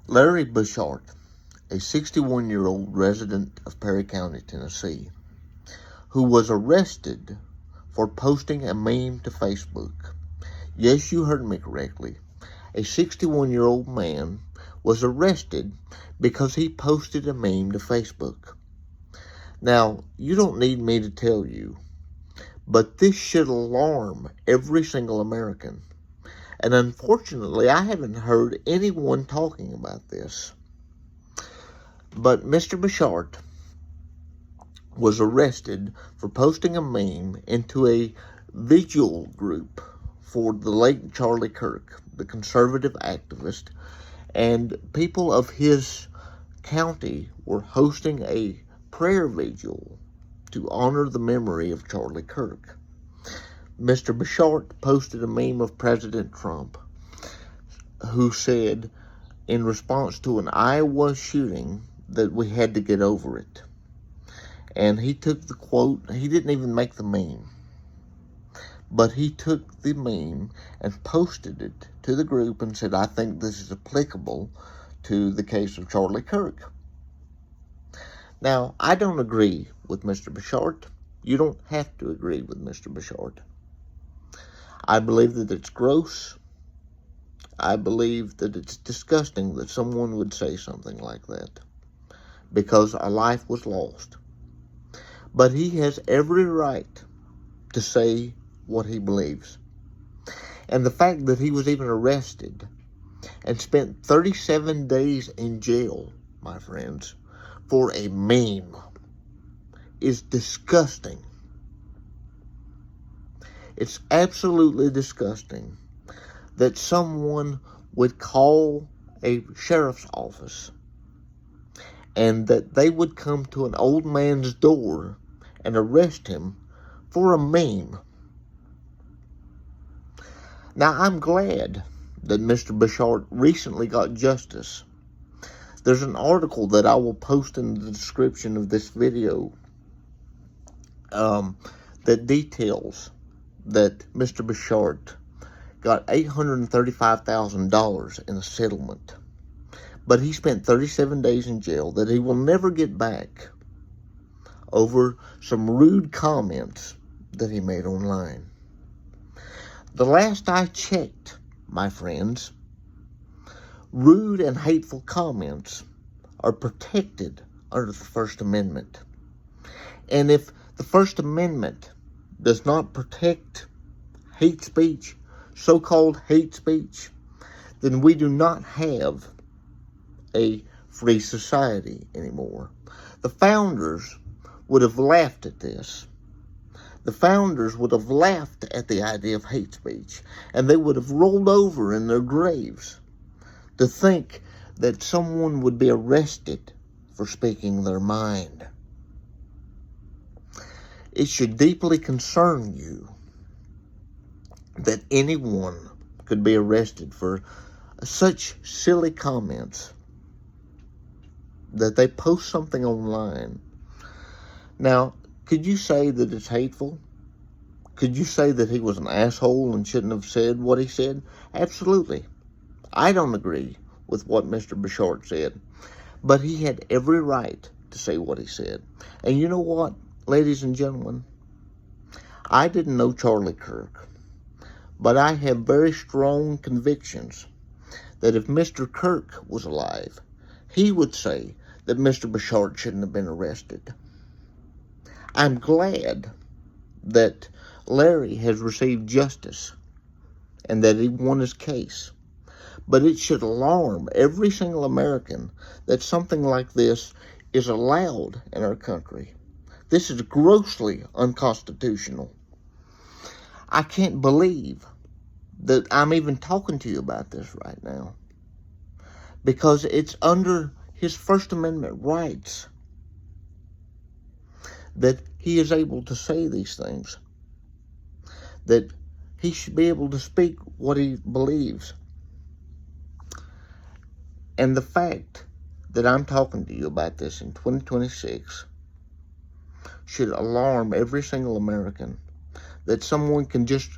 Larry Bouchard, a 61-year-old resident of Perry County, Tennessee, who was arrested for posting a meme to Facebook. Yes, you heard me correctly. A 61-year-old man was arrested because he posted a meme to Facebook. Now, you don't need me to tell you, but this should alarm every single American. And unfortunately, I haven't heard anyone talking about this. But Mr. Bouchard was arrested for posting a meme into a vigil group for the late Charlie Kirk, the conservative activist, and people of his county were hosting a prayer vigil to honor the memory of Charlie Kirk. Mr. Bouchard posted a meme of President Trump, who said, in response to an Iowa shooting, that we had to get over it. And he took the quote, he didn't even make the meme, but he took the meme and posted it to the group and said, I think this is applicable to the case of Charlie Kirk. Now, I don't agree with Mr. Bouchard. You don't have to agree with Mr. Bouchard. I believe that it's gross. I believe that it's disgusting that someone would say something like that because a life was lost. But he has every right to say what he believes. And the fact that he was even arrested and spent 37 days in jail, my friends, for a meme is disgusting. It's absolutely disgusting that someone would call a sheriff's office and that they would come to an old man's door and arrest him for a meme. Now, I'm glad that Mr. Bouchard recently got justice. There's an article that I will post in the description of this video that details that Mr. Bouchard got $835,000 in a settlement. But he spent 37 days in jail that he will never get back over some rude comments that he made online. The last I checked, my friends, rude and hateful comments are protected under the First Amendment. And if the First Amendment does not protect hate speech, so-called hate speech, then we do not have a free society anymore. The founders would have laughed at this. The founders would have laughed at the idea of hate speech, and they would have rolled over in their graves to think that someone would be arrested for speaking their mind. It should deeply concern you that anyone could be arrested for such silly comments, that they post something online. Now, could you say that it's hateful? Could you say that he was an asshole and shouldn't have said what he said? Absolutely. I don't agree with what Mr. Bouchard said, but he had every right to say what he said. And you know what, ladies and gentlemen? I didn't know Charlie Kirk, but I have very strong convictions that if Mr. Kirk was alive, he would say that Mr. Bouchard shouldn't have been arrested. I'm glad that Larry has received justice and that he won his case. But it should alarm every single American that something like this is allowed in our country. This is grossly unconstitutional. I can't believe that I'm even talking to you about this right now, because it's under his First Amendment rights that he is able to say these things, that he should be able to speak what he believes. And the fact that I'm talking to you about this in 2026 should alarm every single American, that someone can just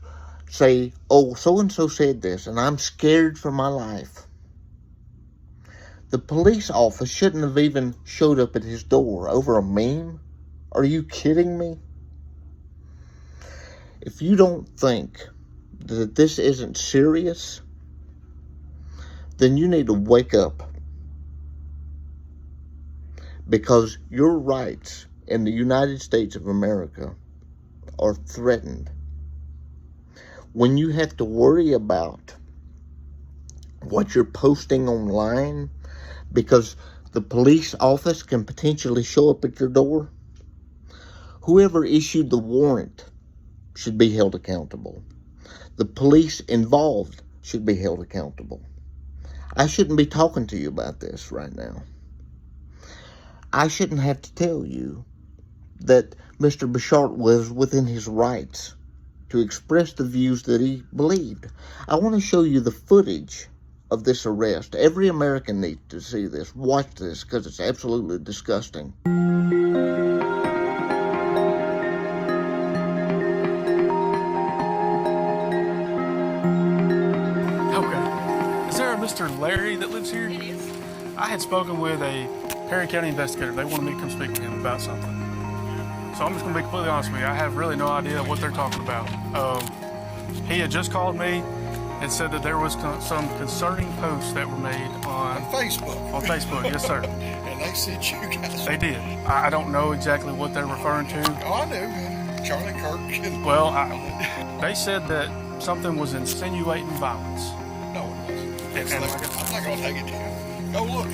say, oh, so-and-so said this, and I'm scared for my life. The police officer shouldn't have even showed up at his door over a meme. Are you kidding me? If you don't think that this isn't serious, then you need to wake up. Because your rights in the United States of America are threatened. When you have to worry about what you're posting online because the police office can potentially show up at your door, whoever issued the warrant should be held accountable. The police involved should be held accountable. I shouldn't be talking to you about this right now. I shouldn't have to tell you that Mr. Bichart was within his rights to express the views that he believed. I want to show you the footage of this arrest. Every American needs to see this. Watch this, because it's absolutely disgusting. Okay. Is there a Mr. Larry that lives here? It is. I had spoken with a Perry County investigator. They wanted me to come speak with him about something. So I'm just going to be completely honest with you. I have really no idea what they're talking about. He had just called me and said that there was some concerning posts that were made On Facebook. on Facebook. Yes, sir. And they said you guys. They did. I don't know exactly what they're referring to. Oh, I knew. Charlie Kirk. And Well, they said that something was insinuating violence. no, it wasn't. It's And like, like I- I'm not going to take it to you. Go look.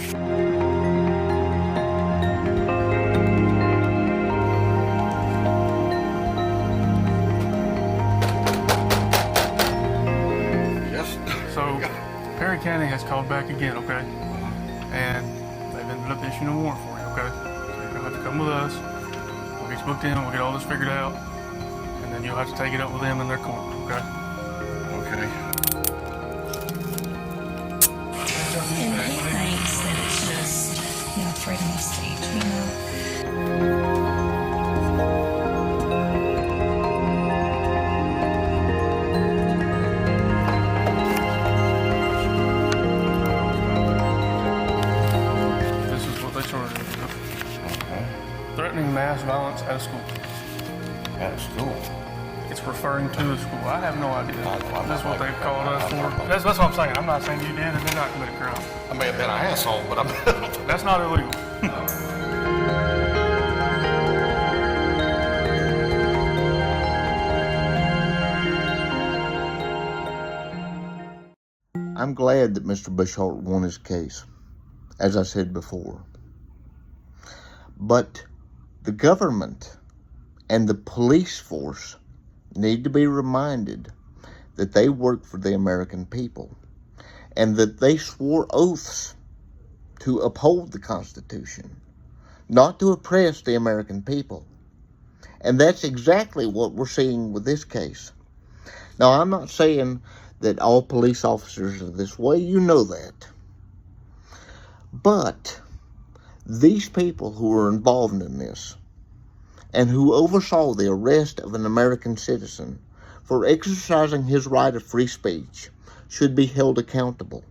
Yes. So Perry County has called back again, okay? And they've ended up issuing a warrant for you, okay? So you're gonna have to come with us. We'll get you booked in, we'll get all this figured out, and then you'll have to take it up with them in their court, okay? Okay. And he thinks that it's just, freedom of speech, This is what they charged me with. Threatening mass violence at a school. At school. It's referring to the school. I have no idea. That's what they've called us for. I'm- That's what I'm saying. I'm not saying you did and did not commit a crime. I may have been an asshole, but I'm. That's not illegal. I'm glad that Mr. Bichart won his case, as I said before. But the government and the police force need to be reminded that they work for the American people and that they swore oaths to uphold the Constitution, not to oppress the American people. And that's exactly what we're seeing with this case. Now, I'm not saying that all police officers are this way. You know that. But these people who are involved in this and who oversaw the arrest of an American citizen for exercising his right of free speech should be held accountable.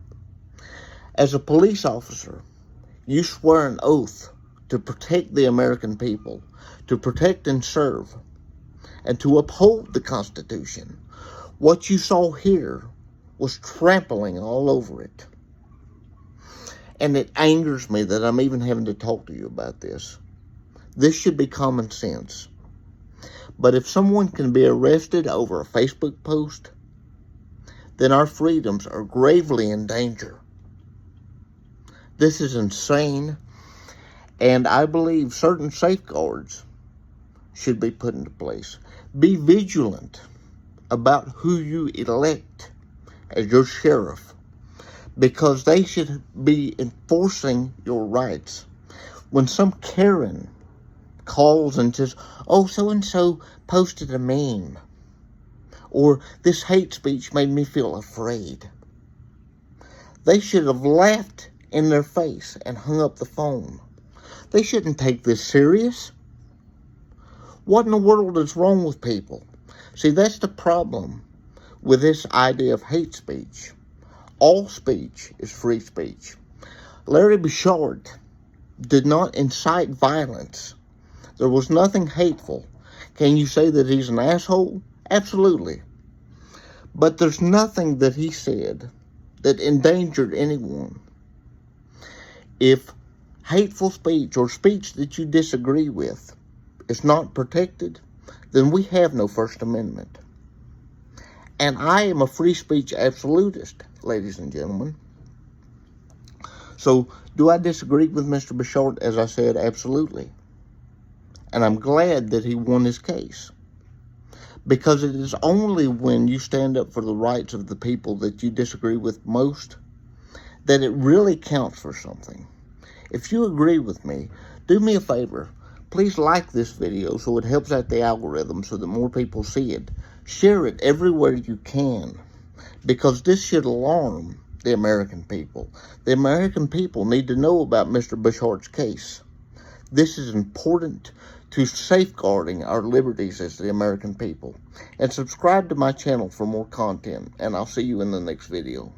As a police officer, you swear an oath to protect the American people, to protect and serve, and to uphold the Constitution. What you saw here was trampling all over it. And it angers me that I'm even having to talk to you about this. This should be common sense. But if someone can be arrested over a Facebook post, then our freedoms are gravely in danger. This is insane, and I believe certain safeguards should be put into place. Be vigilant about who you elect as your sheriff, because they should be enforcing your rights. When some Karen calls and says, oh, so-and-so posted a meme, or this hate speech made me feel afraid, they should have laughed in their face and hung up the phone. They shouldn't take this serious. What in the world is wrong with people? See, that's the problem with this idea of hate speech. All speech is free speech. Larry Bouchard did not incite violence. There was nothing hateful. Can you say that he's an asshole? Absolutely. But there's nothing that he said that endangered anyone. If hateful speech or speech that you disagree with is not protected, then we have no First Amendment. And I am a free speech absolutist, ladies and gentlemen. So, do I disagree with Mr. Bouchard? As I said, absolutely. And I'm glad that he won his case. Because it is only when you stand up for the rights of the people that you disagree with most that it really counts for something. If you agree with me, do me a favor. Please like this video so it helps out the algorithm so that more people see it. Share it everywhere you can, because this should alarm the American people. The American people need to know about Mr. Bouchard's case. This is important to safeguarding our liberties as the American people. And subscribe to my channel for more content, and I'll see you in the next video.